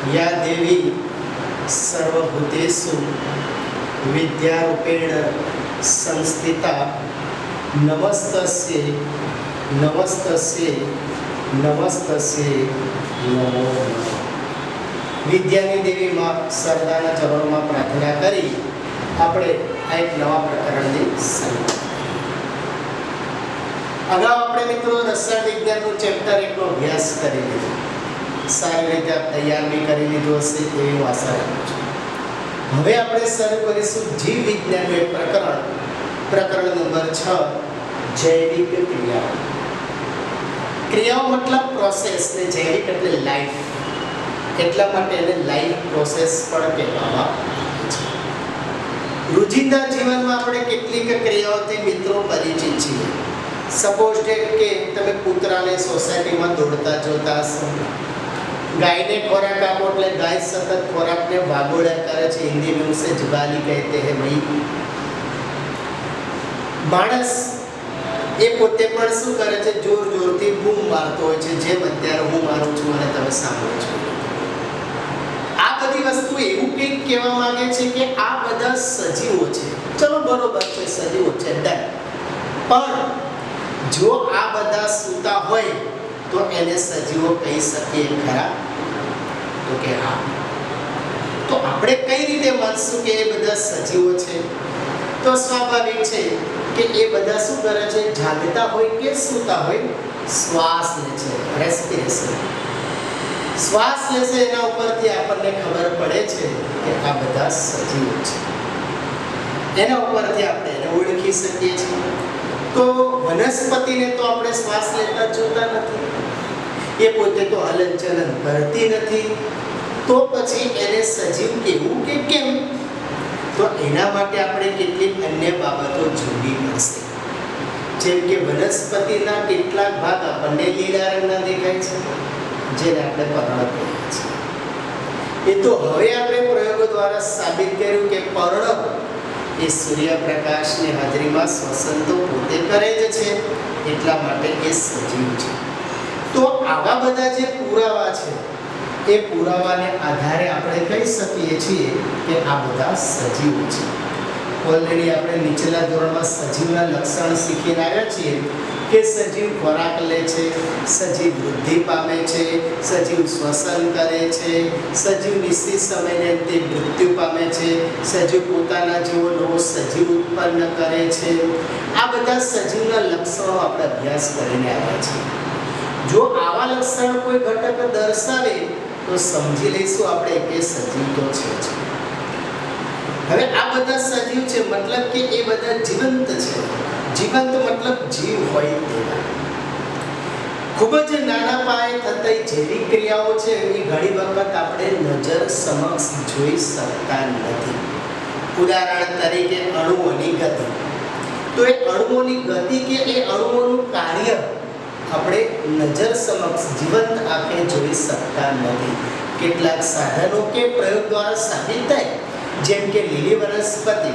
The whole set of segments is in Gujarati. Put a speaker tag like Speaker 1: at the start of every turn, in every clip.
Speaker 1: या देवी सर्वभूतेषु विद्यारूपेण संस्थिता नमस्तस्यै नमस्तस्यै नमस्तस्यै नमो नमः। विद्यानी देवी मां सरदाना चरणों प्रार्थना करी આપણે આ એક નવા પ્રકરણની શરૂઆત અગાઉ આપણે મિત્રો રસાયણ વિજ્ઞાનનું ચેપ્ટર 1 નો અભ્યાસ કરી લીધો, સારી રીતે તૈયાર બી કરી લીધો હશે એવી હું આશા રાખું છું। હવે આપણે શરૂ કરીશું જીવ વિજ્ઞાનનું એક પ્રકરણ નંબર 6 જૈવિક ક્રિયાઓ। ક્રિયાઓ મતલબ પ્રોસેસ ને જૈવિક એટલે લાઈફ, એટલા માટે એને લાઈફ પ્રોસેસ પણ કહેવામાં આવે છે। રોજિંદા જીવનમાં આપણે કેટલીક ક્રિયાઓથી મિત્રો પરિચિત છીએ। સપોઝ કે તમે કૂતરાને સોસાયટીમાં દોડતા જોતા હશો, ગાયને ખોરાક આપો એટલે ગાય સતત ખોરાકને વાગોળ્યા કરે છે, હિન્દી में उसे जुगाली कहते हैं भाई। માણસ એ પોતે પણ શું કરે છે, જોર જોરથી બૂમ મારતો હોય છે, જેમ અત્યારે હું મારું છું અને તમે સાંભળો છો। આ બધી વસ્તુ એવું કંઈક કહેવા માંગે છે કે આ બધા સજીવો છે। ચલો બરોબર છે, સજીવો છે ડન, પણ જો આ બધા સૂતા હોય તો એને સજીવો કહી શકીએ ખરા? તો કે હા। તો આપણે કઈ રીતે માનશું કે એ બધા સજીવો છે? તો સ્વાભાવિક છે કે એ બધા શું કરે છે, જાગતા હોય કે સૂતા હોય, શ્વાસ લે છે, રેસ્પિરેશન, શ્વાસ લે છે। એના ઉપરથી આપણને ખબર પડે છે કે આ બધા સજીવો છે, એના ઉપરથી આપણે એને ઓળખી શકીએ છીએ। તો વનસ્પતિને તો આપણે શ્વાસ લેતા જોતા નથી, એ પોતે તો હલનચલન કરતી નથી, તો પછી એને સજીવ કહેવું કે કેમ? તો એના માટે આપણે કેટલીક અન્ય બાબતો જોવી પડશે। જેમ કે વનસ્પતિના કેટલાક ભાગ આપણને લીલા રંગના દેખાય છે, જેને આપણે પર્ણ કહીએ છીએ। એ તો હવે આપણે પ્રયોગો દ્વારા સાબિત કર્યું કે પર્ણ એ સૂર્યપ્રકાશની હાજરીમાં શ્વસન તો પોતે કરે જ છે, એટલા માટે એ સજીવ છે। તો આવા બધા જે પુરાવા છે એ પુરાવાને આધારે આપણે કહી શકીએ છીએ કે આ બધા સજીવો છે। ઓલરેડી આપણે નીચેના ધોરણમાં સજીવના લક્ષણ શીખીને આવ્યા છીએ કે સજીવ ખોરાક લે છે, સજીવ વૃદ્ધિ પામે છે, સજીવ શ્વસન કરે છે, સજીવ નિશ્ચિત સમયને અંતે મૃત્યુ પામે છે, સજીવ પોતાના જેવો નવો સજીવ ઉત્પન્ન કરે છે। આ બધા સજીવના લક્ષણો આપણે અભ્યાસ કરીને આવ્યા છીએ। જો આવા લક્ષણ કોઈ ઘટક દર્શાવે તો સમજી લઈશું આપણે કે સજીવ તો છે જ। હવે આ બધા સજીવ છે મતલબ કે એ બધા જીવંત છે। જીવંત મતલબ જીવ હોય તેવા। ખૂબ જ નાના પાયે થતી જૈવિક ક્રિયાઓ છે એ ઘણી વખત આપણે નજર સમક્ષ જોઈ શકતા નથી। ઉદાહરણ તરીકે અણુઓની ગતિ, તો એ અણુઓની ગતિ કે એ અણુઓનું કાર્ય આપણે નજર સમક્ષ જીવંત આંખે જોઈ શકતા નથી। કેટલાક સાધનો કે પ્રયોગ દ્વારા સાબિત થાય, જેમ કે લીલી વનસ્પતિ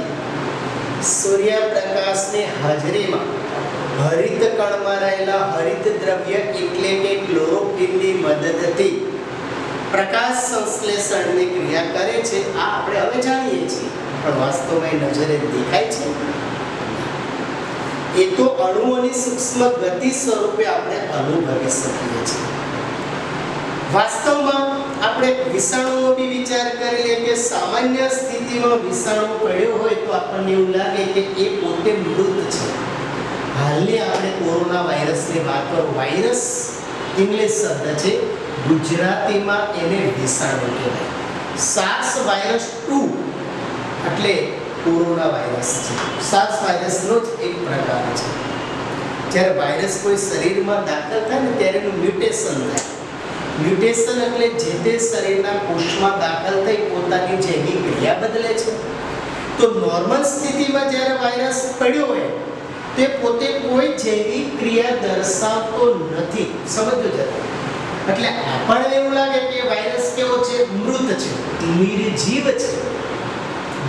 Speaker 1: સૂર્યપ્રકાશની હાજરીમાં હરિત કણમાં રહેલા હરિત દ્રવ્ય એટલે કે ક્લોરોફિલની મદદથી પ્રકાશ સંશ્લેષણની ક્રિયા કરે છે। આ આપણે હવે જાણીએ છીએ, પણ વાસ્તવમાં નજરે દેખાય છે એ તો અણુઓની સૂક્ષ્મ ગતિ સ્વરૂપે આપણે અનુભવી શકીએ છીએ। વાસ્તવમાં આપણે વિષાણુનો બી વિચાર કરી લઈએ કે સામાન્ય સ્થિતિમાં વિષાણુ પડ્યો હોય તો આપણને એવું લાગે કે એ પોતે મૃત છે। હાલની આપણે કોરોના વાયરસની વાત કરો, વાયરસ ઇંગ્લિશ શબ્દ છે, ગુજરાતીમાં એને વિષાણુ કહેવાય। સાર્સ વાયરસ 2 એટલે કોરોના વાયરસ છે, સાર્સ વાયરસનો જ એક પ્રકાર છે। જ્યારે વાયરસ કોઈ શરીરમાં દાખલ થાય ને ત્યારે એનું મ્યુટેશન થાય। મ્યુટેશન એટલે જે તે શરીરના કોષમાં દાખલ થઈ પોતાની જૈવિક ક્રિયા બદલે છે। તો નોર્મલ સ્થિતિમાં જ્યારે વાયરસ પડ્યો હોય તે પોતે કોઈ જૈવિક ક્રિયા દર્શાવતો નથી, સમજો જરા। એટલે આપણને એવું લાગે કે વાયરસ કેવો છે, મૃત છે, નિર્જીવ છે,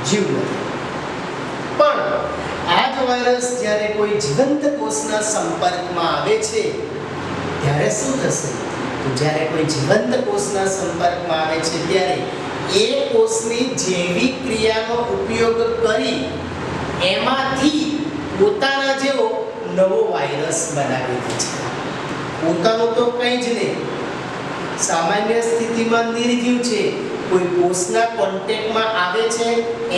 Speaker 1: જીવ નથી। પણ આ જ વાયરસ જ્યારે કોઈ જીવંત કોષના સંપર્કમાં આવે છે ત્યારે શું થશે? તો જ્યારે કોઈ જીવંત કોષના સંપર્કમાં આવે છે ત્યારે એ કોષની જૈવિક ક્રિયાનો ઉપયોગ કરી એમાંથી પોતાના જેવો નવો વાયરસ બનાવી દે છે. પોતાનું તો કંઈ જ નહીં, સામાન્ય સ્થિતિમાં નિર્જીવ છે, કોઈ કોષના કોન્ટેક્ટમાં આવે છે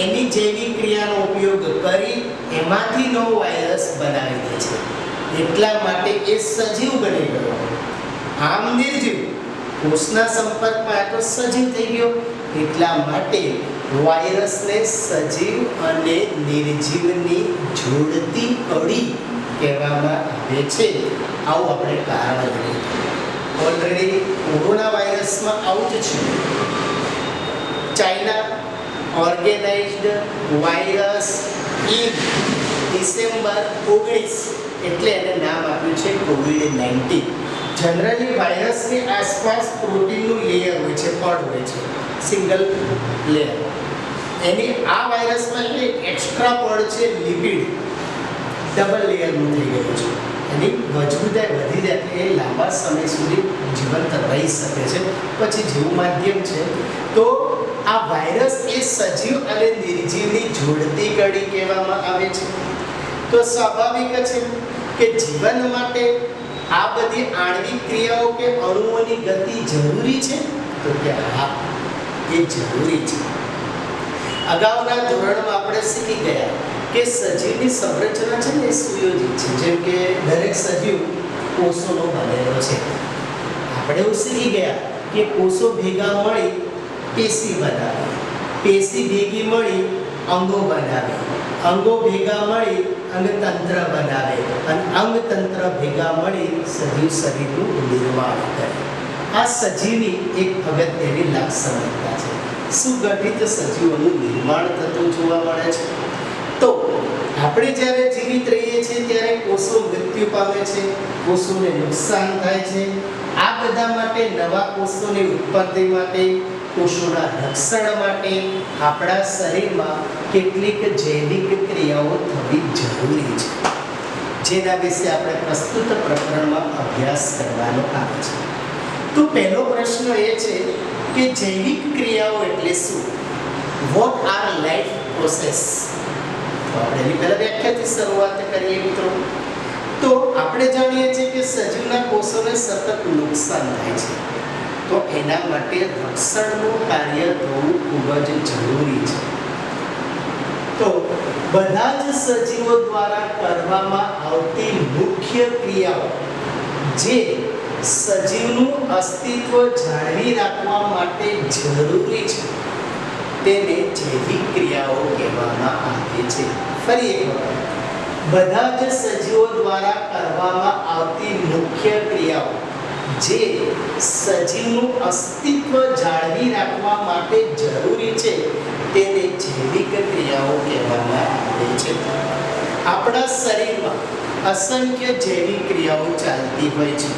Speaker 1: એની જૈવિક ક્રિયાનો ઉપયોગ કરી એમાંથી નવો વાયરસ બનાવી દે છે. એટલા માટે એ સજીવ બની ગયો. આમ નિર્જીવ, કોષના સંપર્કમાં તો સજીવ થઈ ગયો. એટલા માટે વાયરસને સજીવ અને નિર્જીવની જોડતી કડી કહેવામાં આવે છે. આવું આપણે કારણ ગણીએ. ઓલરેડી કોરોના વાયરસમાં આવું જ છે. China organised virus in December 19 એટલે એને નામ આપ્યું છે COVID-19. જનરલી વાયરસની આસપાસ પ્રોટીનનું લેયર હોય છે, પડ હોય છે, સિંગલ લેયર. એની આ વાયરસમાં એક એક્સ્ટ્રા પડ છે, લિપિડ, ડબલ લેયરનું થઈ ગયું છે. એની મજબૂતાઈ વધી જાય એટલે એ લાંબા સમય સુધી જીવંત રહી શકે છે. પછી જેવું માધ્યમ છે તો આ વાયરસ એ સજીવ અને નિર્જીવની જોડતી કડી કહેવામાં આવે છે. તો સ્વાભાવિક છે કે જીવન માટે આ બધી આણ્વિક ક્રિયાઓ કે અણુઓની ગતિ જરૂરી છે. તો કે હા, એ જરૂરી છે. અગાઉના ધોરણમાં આપણે શીખી ગયા કે સજીવની સંરચના છે ને એ સુયોજિત છે. જેમ કે દરેક સજીવ કોષોનો બનેલો છે. આપણે એવું શીખી ગયા કે કોષો ભેગા મળી પેશી બનાવે, પેશી ભેગી મળી અંગો બનાવે, અંગો ભેગા મળી અંગતંત્ર બનાવે અને અંગતંત્ર ભેગા મળી સજીવ શરીરનું નિર્માણ કરે. આ સજીવની એક અગત્યની લાક્ષણિકતા છે. સુગઠિત સજીવોનું નિર્માણ થતું જોવા મળે છે. તો આપણે જ્યારે જીવિત રહીએ છીએ ત્યારે કોષો મૃત્યુ પામે છે, કોષોને નુકસાન થાય છે. આ બધા માટે નવા કોષોની ઉત્પત્તિ માટે, કોષોના રક્ષણ માટે આપણા શરીરમાં કેટલીક જૈવિક ક્રિયાઓ થવી જરૂરી છે, જેના વિશે આપણે પ્રસ્તુત પ્રકરણમાં અભ્યાસ કરવાનો આવે છે. તો પહેલો પ્રશ્ન એ છે કે જૈવિક ક્રિયાઓ એટલે શું? What are life process? તો આપણે એની પહેલા વ્યાખ્યાથી શરૂઆત કરીએ મિત્રો. તો આપણે જાણીએ છીએ કે સજીવના કોષોને સતત નુકસાન થાય છે. તો એના માટે રક્ષણનું કાર્ય થવું ખૂબ જ જરૂરી છે. તો બધા જ સજીવો દ્વારા કરવામાં આવતી મુખ્ય ક્રિયાઓ જે સજીવનું અસ્તિત્વ જાળવી રાખવા માટે જરૂરી છે તેને જૈવિક ક્રિયાઓ કહેવામાં આવે છે. ફરી એક વખત, બધા જ સજીવો દ્વારા કરવામાં આવતી મુખ્ય ક્રિયાઓ જે સજીવનું અસ્તિત્વ જાળવી રાખવા માટે જરૂરી છે તેને જૈવિક ક્રિયાઓ કહેવામાં આવે છે. આપણા શરીરમાં અસંખ્ય જૈવિક ક્રિયાઓ ચાલતી હોય છે,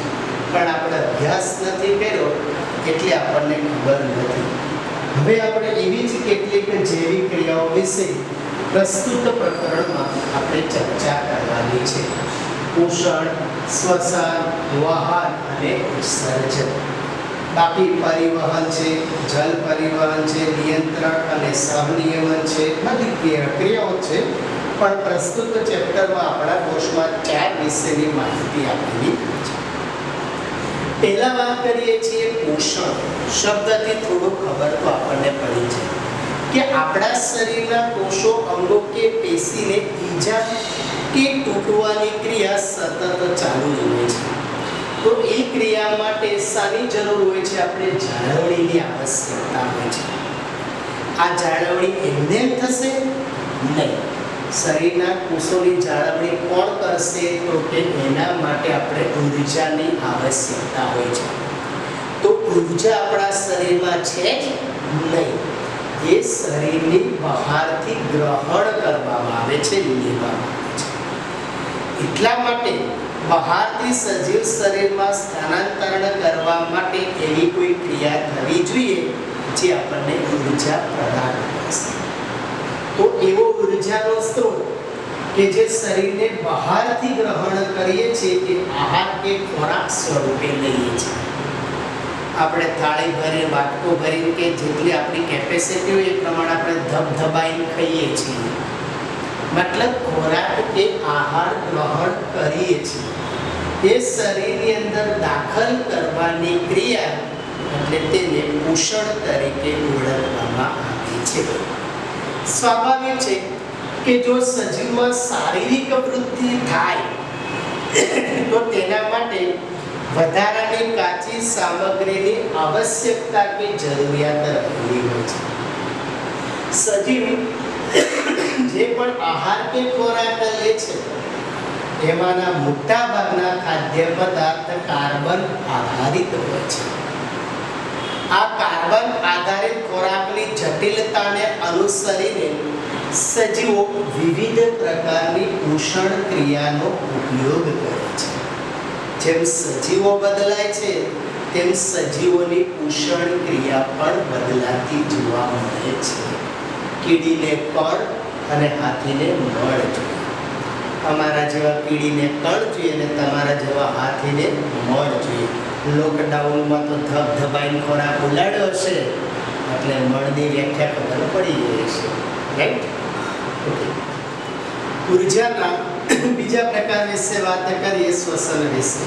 Speaker 1: પણ આપણે અભ્યાસ નથી કર્યો એટલે આપણને ખબર નથી. હવે આપણે એવી જ કેટલીક જૈવિક ક્રિયાઓ વિશે પ્રસ્તુત પ્રકરણમાં આપણે ચર્ચા કરવાની છે. પોષણ, શ્વસન, વહન અને ઉત્સર્જન. બાકી પરિવહન છે, જલ પરિવહન છે, નિયંત્રણ અને સહનિયમન છે, બધી ક્રિયાઓ છે. પણ પ્રસ્તુત ચેપ્ટરમાં આપણા કોર્સમાં 4 વિષયની માહિતી આપેલી છે. પહેલા વાત કરીએ છીએ પોષણ. શબ્દથી થોડું ખબર તો આપણને પડી છે કે આપણા શરીરના કોષો, અંગો કે પેશીને ઈજા કે તૂટવાની ક્રિયા સતત ચાલુ જ હોય છે. તો એ ક્રિયા માટે શાની જરૂર હોય છે? આપણે જાળવણીની આવશ્યકતા હોય છે. આ જાળવણી એમને થશે નહીં. શરીરના કોષોની જાળવણી કોણ કરશે? તો કે એના માટે આપણે ઊર્જાની આવશ્યકતા હોય છે. તો ઊર્જા આપણા શરીરમાં છે જ નહીં. એ શરીરની બહારથી ગ્રહણ કરવામાં આવે છે, લેવામાં આવે છે. એટલા માટે બહારથી સજીવ શરીરમાં સ્થાનાંતરણ કરવા માટે એવી કોઈ ક્રિયા થવી જોઈએ જે આપણને ઊર્જા પ્રદાન કરશે. તો એવો ઊર્જાનો સ્ત્રોત કે જે શરીરને બહારથી ગ્રહણ કરીએ છીએ કે આહાર કે ખોરાક સ્વરૂપે લઈએ છીએ આપણે થાળી ભરી વાટકો ભરી કે જેટલી આપણી કેપેસિટી હોય એ પ્રમાણે આપણે ધબધબાઈને ખાઈએ છીએ. મતલબ ખોરાક એ આહાર ગ્રહણ કરીએ છીએ, એ શરીરની અંદર દાખલ કરવાની ક્રિયા એટલે તેને પોષણ તરીકે ઓળખવામાં આવે છે. સ્વાભાવિક છે કે જો સજીવમાં શારીરિક વૃદ્ધિ થાય તો તેના માટે વધારાની કાચી સામગ્રીની આવશ્યકતા કે જરૂરિયાત રહેલી હોય છે. સજીવ જે પણ આહાર કે ખોરાક લે છે એમાંના મોટા ભાગના ખાદ્ય પદાર્થ કાર્બન આધારિત હોય છે. આ કાર્બન આધારિત ખોરાકની જટિલતાને અનુસરીને સજીવો વિવિધ પ્રકારની પોષણ ક્રિયાનો ઉપયોગ કરે છે. જેમ સજીવો બદલાય છે તેમ સજીવોની પોષણ ક્રિયા પણ બદલાતી જોવા મળે છે. કીડીને કણ અને હાથીને મળ જોઈએ. અમારા જેવા કીડીને કણ જોઈએ અને તમારા જેવા હાથીને મળ જોઈએ. લોકડાઉનમાં તો ધબધબાઈને ખોરાક ઉલાડ્યો હશે એટલે મળની વ્યાખ્યા ખબર પડી ગઈ છે, રાઈટ? ઓકે, ઉર્જાના બીજા પ્રકાર વિશે વાત કરીએ, શ્વસન વિશે.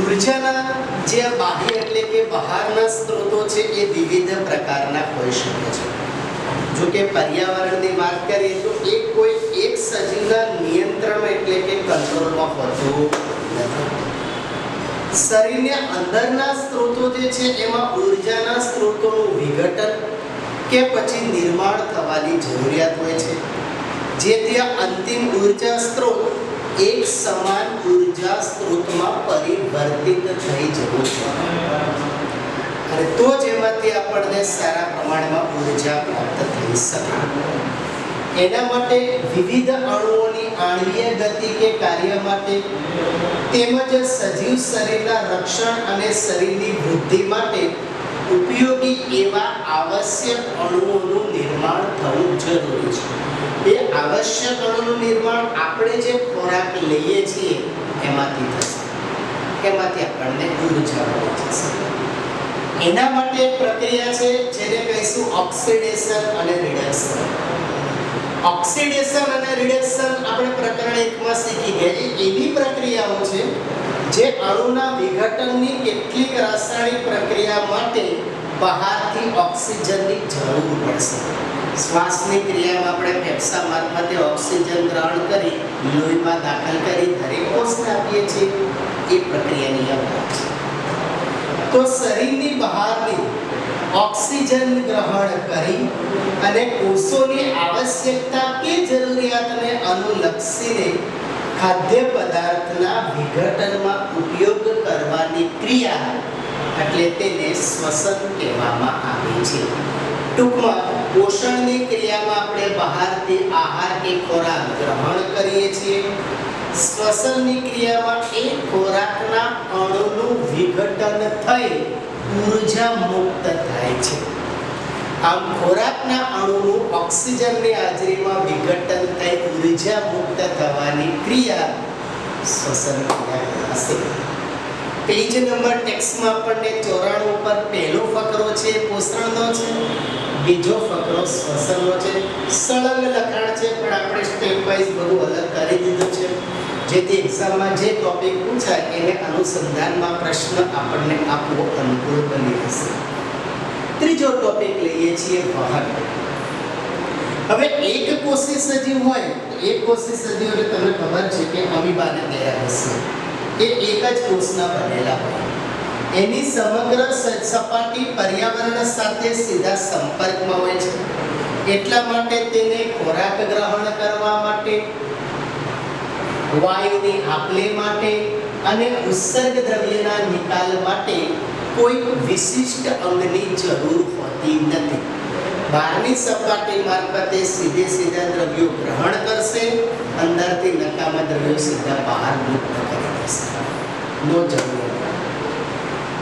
Speaker 1: ઉર્જાના જે બાહ્ય એટલે કે બહારના સ્ત્રોતો છે એ વિવિધ પ્રકારના હોઈ શકે છે. જો કે પર્યાવરણની વાત કરીએ તો એ કોઈ એક સજીવના નિયંત્રણ એટલે કે કંટ્રોલમાં હોતું નથી. શરીરના અંદરના સ્ત્રોતો જે છે એમાં ઉર્જાના સ્ત્રોતોનું વિઘટન કે પછી નિર્માણ થવાની જરૂરિયાત હોય છે, જે ત્યાં અંતિમ ઉર્જા સ્ત્રોત એક સમાન ઉર્જા સ્ત્રોતમાં પરિવર્તિત થઈ જવું જોઈએ અને તો જ એમાંથી આપણને સારા પ્રમાણમાં ઉર્જા પ્રાપ્ત થઈ શકે. એના માટે વિવિધ અણુઓની આણ્વીય ગતિ કે કાર્ય માટે તેમજ સજીવ શરીરના રક્ષણ અને શરીરની વૃદ્ધિ માટે ઉપયોગી એવા આવશ્યક અણુઓનું નિર્માણ થવું જરૂરી છે. એ આવશ્યક અણુનું નિર્માણ આપણે જે ખોરાક લઈએ છીએ એમાંથી થશે, એમાંથી આપણને ઉર્જા મળી જશે. એના માટે એક પ્રક્રિયા છે જેને કહીશું ઓક્સિડેશન અને રિડક્શન. ઓક્સિડેશન અને રિડક્શન આપણે પ્રકરણ 1 માં શીખી ગયા. એવી પ્રક્રિયાઓ છે જે અણુના વિઘટનની કેટલીક રાસાયણિક પ્રક્રિયા માટે બહારથી ઓક્સિજનની જરૂર પડશે. શ્વાસની ક્રિયામાં આપણે ફેફસા મારફતે ઓક્સિજન ગ્રહણ કરી લોહીમાં દાખલ કરી દરેક કોષને આપીએ છીએ. એ પ્રક્રિયાની આ વાત છે. તો શરીરની બહારની ઓક્સિજન ગ્રહણ કરી અને કોષોની આવશ્યકતા કે જરૂરિયાતને અનુલક્ષીને ખાદ્ય પદાર્થના વિઘટનમાં ઉપયોગ કરવાની ક્રિયા એટલે તેને શ્વસન કહેવામાં આવે છે. ટૂંકમાં પોષણની ક્રિયામાં આપણે બહારથી આહાર કે ખોરાક ગ્રહણ કરીએ છીએ. શ્વસનની ક્રિયામાં એ ખોરાકના અણુનું વિઘટન થઈ ઉર્જા મુક્ત થાય છે. આમ ખોરાકના અણુનું ઓક્સિજનની હાજરીમાં વિઘટન થઈ ઉર્જા મુક્ત થવાની ક્રિયા શ્વસન ક્રિયા હશે. પેજ નંબર ટેક્સ્ટમાં આપણને 94 પર પહેલો ફકરો છે પોષણનો છે, બીજો ફકરો શ્વસનનો છે. સળંગ લખાણ છે પણ આપણે સ્ટેપ વાઇઝ બધું અલગ કરી દીધું છે જેથી એક્ઝામમાં જે ટોપિક પૂછાય એને અનુસંધાનમાં પ્રશ્ન આપણને આપવો અનુકૂળ બની રહેશે. ત્રીજો ટોપિક લઈએ છીએ વહન. હવે એક કોષી સજીવ હોય, એક કોષી સજીવ એટલે તમને ખબર છે કે અમીબાને તૈયાર હશે. એ એક જ કોષના બનેલા હોય. એની સમગ્ર સપાટી પર્યાવરણ સાથે સીધા સંપર્કમાં હોય છે. એટલા માટે તેને ખોરાક ગ્રહણ કરવા માટે, વાયુની આપ-લે માટે અને ઉત્સર્ગ દ્રવ્યના નિકાલ માટે કોઈ વિશિષ્ટ અંગની જરૂર હોતી નથી. બહારની સપાટી મારફતે સીધા દ્રવ્યો ગ્રહણ કરશે, અંદરથી નકામા દ્રવ્યો સીધા બહાર મુક્ત કરી દેશે. નો જરૂર.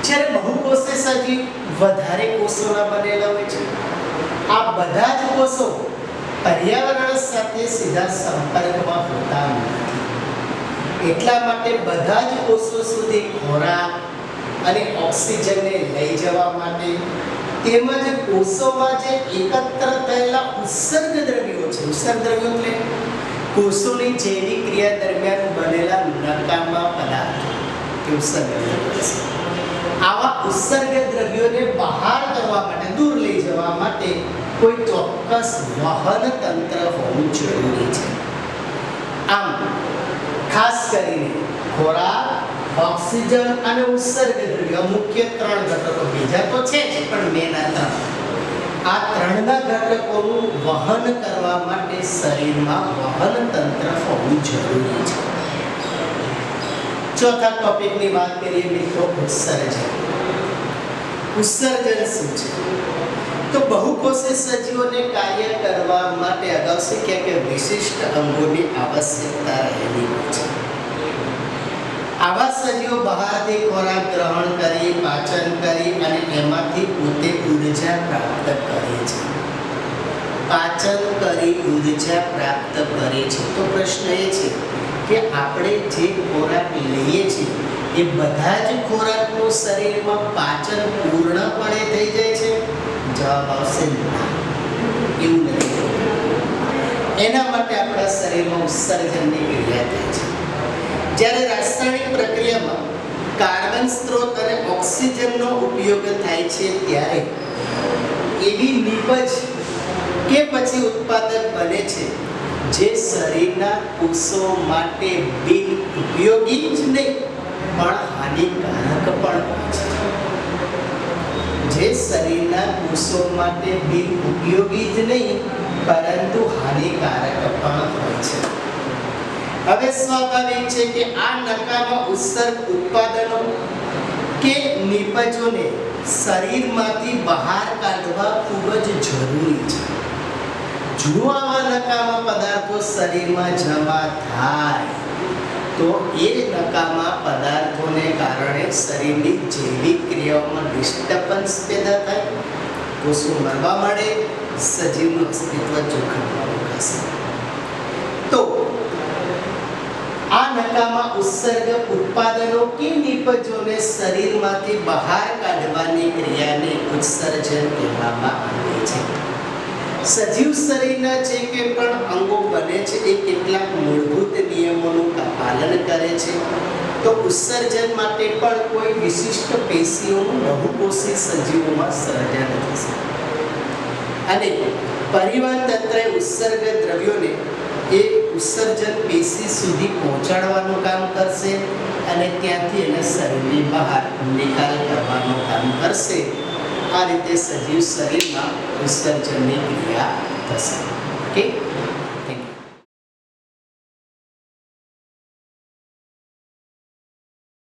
Speaker 1: જ્યારે બહુકોષી સજીવ વધારે કોષોના બનેલા હોય છે. આ બધા જ કોષો પર્યાવરણ સાથે સીધા સંપર્કમાં હોતા નથી. એટલા માટે બધા જ કોષો સુધી ખોરાક, અને ઓક્સિજનને લઈ જવા માટે, તેમજ કોષોમાં જે એકત્ર થયેલા ઉત્સર્ગ દ્રવ્યો છે, ઉત્સર્ગ દ્રવ્યો એટલે કોષોની જૈવિક ક્રિયા દરમિયાન બનેલા નકામા પદાર્થો, એ ઉત્સર્ગ દ્રવ્યો છે. આવા ઉત્સર્ગ દ્રવ્યોને બહાર કરવા માટે, દૂર લઈ જવા માટે કોઈ ચોક્કસ વહન તંત્ર હોવું જરૂરી છે. આમ ખાસ કરીને ખોરાક, ઓક્સિજન અને ઉત્સર્ગ દ્રવ્યો મુખ્ય ત્રણ ઘટકો, બીજા તો છે જ પણ મેન આ ત્રણના ઘટકોનું વહન કરવા માટે શરીરમાં વહન તંત્ર હોવું જરૂરી છે. ચોથા ટોપિકની વાત કરીએ મિત્રો, ઉત્સર્જન. ઉત્સર્જન શું છે? તો બહુકોષી સજીવોને કાર્ય કરવા માટે અગાઉ શીખ્યા કે વિશિષ્ટ અંગોની આવશ્યકતા રહેલી છે. આવા સજીવો બહારથી ખોરાક ગ્રહણ કરી, પાચન કરી અને એમાંથી પોતે ઉર્જા પ્રાપ્ત કરે છે. પાચન કરી ઉર્જા પ્રાપ્ત કરે છે. તો પ્રશ્ન એ છે કે આપણે જે ખોરાક લઈએ છીએ એ બધા જ ખોરાકનું શરીરમાં પાચન પૂર્ણપણે થઈ જાય છે? જવાબ આવશે ના, એવું નથી. એના માટે આપણા શરીરમાં ઉત્સર્જનની ક્રિયા થાય છે. જ્યારે રાસાયણિક પ્રક્રિયામાં કાર્બન સ્ત્રોત અને ઓક્સિજનનો ઉપયોગ થાય છે ત્યારે એવી નીપજ કે પછી ઉત્પાદન બને છે જે શરીરના કોષો માટે બિન ઉપયોગી જ નહીં પણ હાનિકારક પણ હોય છે. જે શરીરના કોષો માટે બિન ઉપયોગી જ નહીં પરંતુ હાનિકારક પણ હોય છે. હવે સ્વાભાવિક છે કે આ નકામા ઉત્સર્ગ ઉત્પાદનો કે નિપજોને શરીરમાંથી બહાર કાઢવા ખૂબ જ જરૂરી છે. જો આવા નકામા પદાર્થો શરીરમાં જમા થાય તો એ નકામા પદાર્થોને કારણે શરીરની જૈવિક ક્રિયાઓમાં ડિસ્ટર્બન્સ પેદા થાય, કોષો મરવા માંડે, સજીવનું અસ્તિત્વ જોખમમાં મુકાશે. તો આ નકામા ઉત્સર્ગ ઉત્પાદનો કે નિપજોને શરીરમાંથી બહાર કાઢવાની ક્રિયાને ઉત્સર્જન કહેવામાં આવે છે. સજીવ શરીરના જે કે પણ અંગો બને છે એ કેટલાક મૂળભૂત નિયમોનું પાલન કરે છે. તો ઉત્સર્જન માટે પણ કોઈ વિશિષ્ટ પેશીઓનું બહુકોષી સજીવોમાં સર્જન થશે અને પરિવહન તંત્રે ઉત્સર્ગ દ્રવ્યોને એ ઉત્સર્જન પેશી સુધી પહોંચાડવાનું કામ કરશે અને ત્યાંથી એને શરીરની બહાર નિકાલ કરવાનું કામ કરશે. આ રીતે સજીવ શરીરમાં ઉત્સર્જનની ક્રિયા થશે. ઓકે.